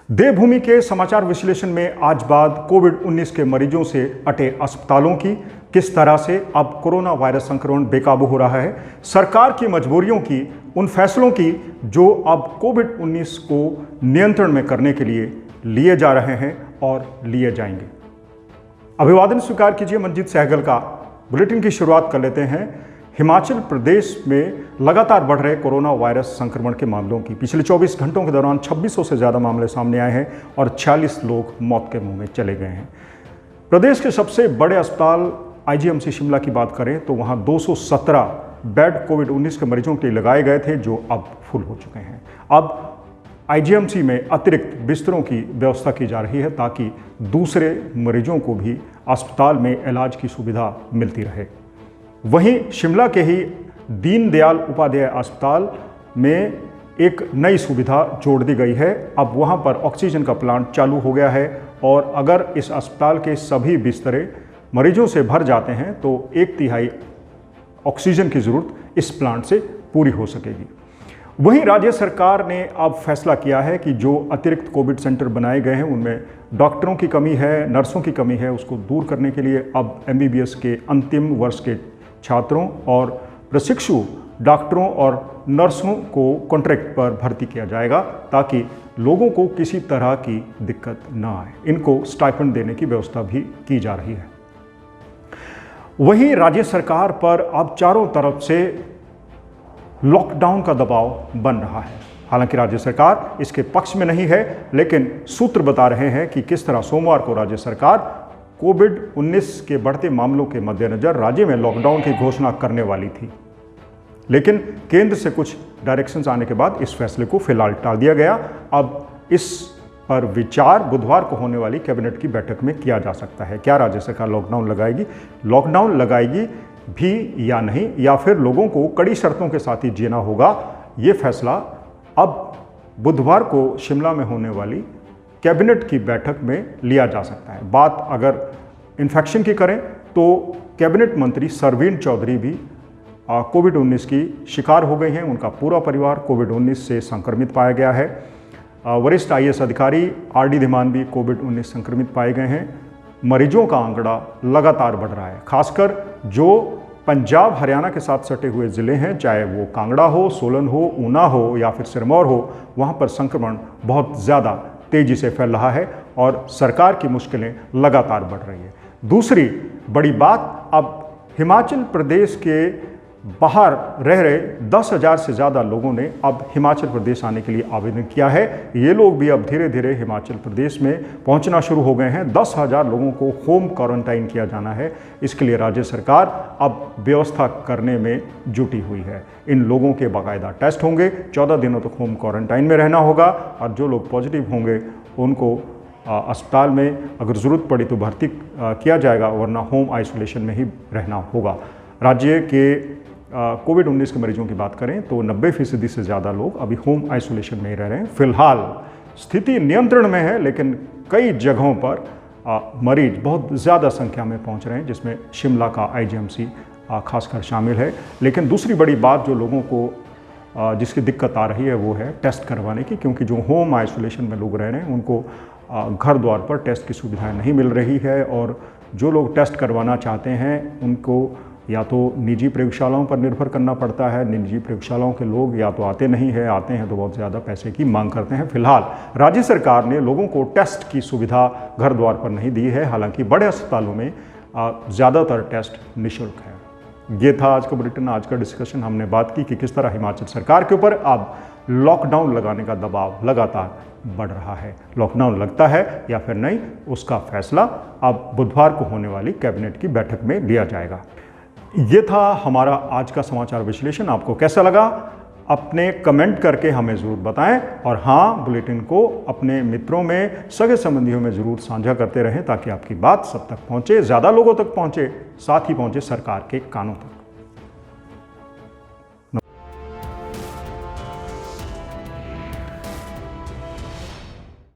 देवभूमि के समाचार विश्लेषण में आज बात कोविड-19 के मरीजों से अटे अस्पतालों की, किस तरह से अब कोरोना वायरस संक्रमण बेकाबू हो रहा है, सरकार की मजबूरियों की, उन फैसलों की जो अब कोविड-19 को नियंत्रण में करने के लिए लिए जा रहे हैं और लिए जाएंगे। अभिवादन स्वीकार कीजिए मंजीत सहगल का। बुलेटिन की शुरुआत कर लेते हैं हिमाचल प्रदेश में लगातार बढ़ रहे कोरोना वायरस संक्रमण के मामलों की। पिछले 24 घंटों के दौरान 2600 से ज़्यादा मामले सामने आए हैं और 46 लोग मौत के मुंह में चले गए हैं। प्रदेश के सबसे बड़े अस्पताल आईजीएमसी शिमला की बात करें तो वहां 217 बेड कोविड-19 के मरीजों के लिए लगाए गए थे, जो अब फुल हो चुके हैं। अब आईजीएमसी में अतिरिक्त बिस्तरों की व्यवस्था की जा रही है ताकि दूसरे मरीजों को भी अस्पताल में इलाज की सुविधा मिलती रहे। वहीं शिमला के ही दीनदयाल उपाध्याय अस्पताल में एक नई सुविधा जोड़ दी गई है। अब वहां पर ऑक्सीजन का प्लांट चालू हो गया है और अगर इस अस्पताल के सभी बिस्तरे मरीजों से भर जाते हैं तो 1/3 ऑक्सीजन की ज़रूरत इस प्लांट से पूरी हो सकेगी। वहीं राज्य सरकार ने अब फैसला किया है कि जो अतिरिक्त कोविड सेंटर बनाए गए हैं उनमें डॉक्टरों की कमी है, नर्सों की कमी है, उसको दूर करने के लिए अब एमबीबीएस के अंतिम वर्ष के छात्रों और प्रशिक्षु डॉक्टरों और नर्सों को कॉन्ट्रैक्ट पर भर्ती किया जाएगा ताकि लोगों को किसी तरह की दिक्कत ना आए। इनको स्टाइपेंड देने की व्यवस्था भी की जा रही है। वहीं राज्य सरकार पर अब चारों तरफ से लॉकडाउन का दबाव बन रहा है। हालांकि राज्य सरकार इसके पक्ष में नहीं है, लेकिन सूत्र बता रहे हैं कि किस तरह सोमवार को राज्य सरकार कोविड-19 के बढ़ते मामलों के मद्देनजर राज्य में लॉकडाउन की घोषणा करने वाली थी, लेकिन केंद्र से कुछ डायरेक्शंस आने के बाद इस फैसले को फिलहाल टाल दिया गया। अब इस पर विचार बुधवार को होने वाली कैबिनेट की बैठक में किया जा सकता है। क्या राज्य सरकार लॉकडाउन लगाएगी भी या नहीं, या फिर लोगों को कड़ी शर्तों के साथ ही जीना होगा, ये फैसला अब बुधवार को शिमला में होने वाली कैबिनेट की बैठक में लिया जा सकता है। बात अगर इन्फेक्शन की करें तो कैबिनेट मंत्री सरवीण चौधरी भी कोविड-19 की शिकार हो गई हैं। उनका पूरा परिवार कोविड-19 से संक्रमित पाया गया है। वरिष्ठ आईएएस अधिकारी आरडी धीमान भी कोविड-19 संक्रमित पाए गए हैं। मरीजों का आंकड़ा लगातार बढ़ रहा है, खासकर जो पंजाब हरियाणा के साथ सटे हुए ज़िले हैं, चाहे वो कांगड़ा हो, सोलन हो, ऊना हो या फिर सिरमौर हो, वहाँ पर संक्रमण बहुत ज़्यादा तेज़ी से फैल रहा है और सरकार की मुश्किलें लगातार बढ़ रही है। दूसरी बड़ी बात, अब हिमाचल प्रदेश के बाहर रह रहे 10,000 से ज़्यादा लोगों ने अब हिमाचल प्रदेश आने के लिए आवेदन किया है। ये लोग भी अब धीरे धीरे हिमाचल प्रदेश में पहुंचना शुरू हो गए हैं। 10,000 लोगों को होम क्वारंटाइन किया जाना है। इसके लिए राज्य सरकार अब व्यवस्था करने में जुटी हुई है। इन लोगों के बाकायदा टेस्ट होंगे, 14 दिनों तक होम क्वारंटाइन में रहना होगा और जो लोग पॉजिटिव होंगे उनको अस्पताल में अगर ज़रूरत पड़ी तो भर्ती किया जाएगा, वरना होम आइसोलेशन में ही रहना होगा। राज्य के कोविड-19 के मरीजों की बात करें तो 90% से ज़्यादा लोग अभी होम आइसोलेशन में ही रह रहे हैं। फिलहाल स्थिति नियंत्रण में है, लेकिन कई जगहों पर मरीज बहुत ज़्यादा संख्या में पहुंच रहे हैं, जिसमें शिमला का आईजीएमसी खासकर शामिल है। लेकिन दूसरी बड़ी बात जो लोगों को जिसकी दिक्कत आ रही है वो है टेस्ट करवाने की, क्योंकि जो होम आइसोलेशन में लोग रह रहे हैं उनको घर द्वार पर टेस्ट की सुविधाएँ नहीं मिल रही है और जो लोग टेस्ट करवाना चाहते हैं उनको या तो निजी प्रयोगशालाओं पर निर्भर करना पड़ता है। निजी प्रयोगशालाओं के लोग या तो आते नहीं है, आते हैं तो बहुत ज़्यादा पैसे की मांग करते हैं। फिलहाल राज्य सरकार ने लोगों को टेस्ट की सुविधा घर द्वार पर नहीं दी है। हालांकि बड़े अस्पतालों में ज़्यादातर टेस्ट निःशुल्क है। ये था आज का बुलेटिन, आज का डिस्कशन। हमने बात की कि किस तरह हिमाचल सरकार के ऊपर अब लॉकडाउन लगाने का दबाव लगातार बढ़ रहा है। लॉकडाउन लगता है या फिर नहीं, उसका फैसला अब बुधवार को होने वाली कैबिनेट की बैठक में लिया जाएगा। ये था हमारा आज का समाचार विश्लेषण। आपको कैसा लगा अपने कमेंट करके हमें ज़रूर बताएं और हाँ, बुलेटिन को अपने मित्रों में, सगे संबंधियों में ज़रूर साझा करते रहें ताकि आपकी बात सब तक पहुँचे, ज़्यादा लोगों तक पहुँचे, साथ ही पहुँचे सरकार के कानों तक।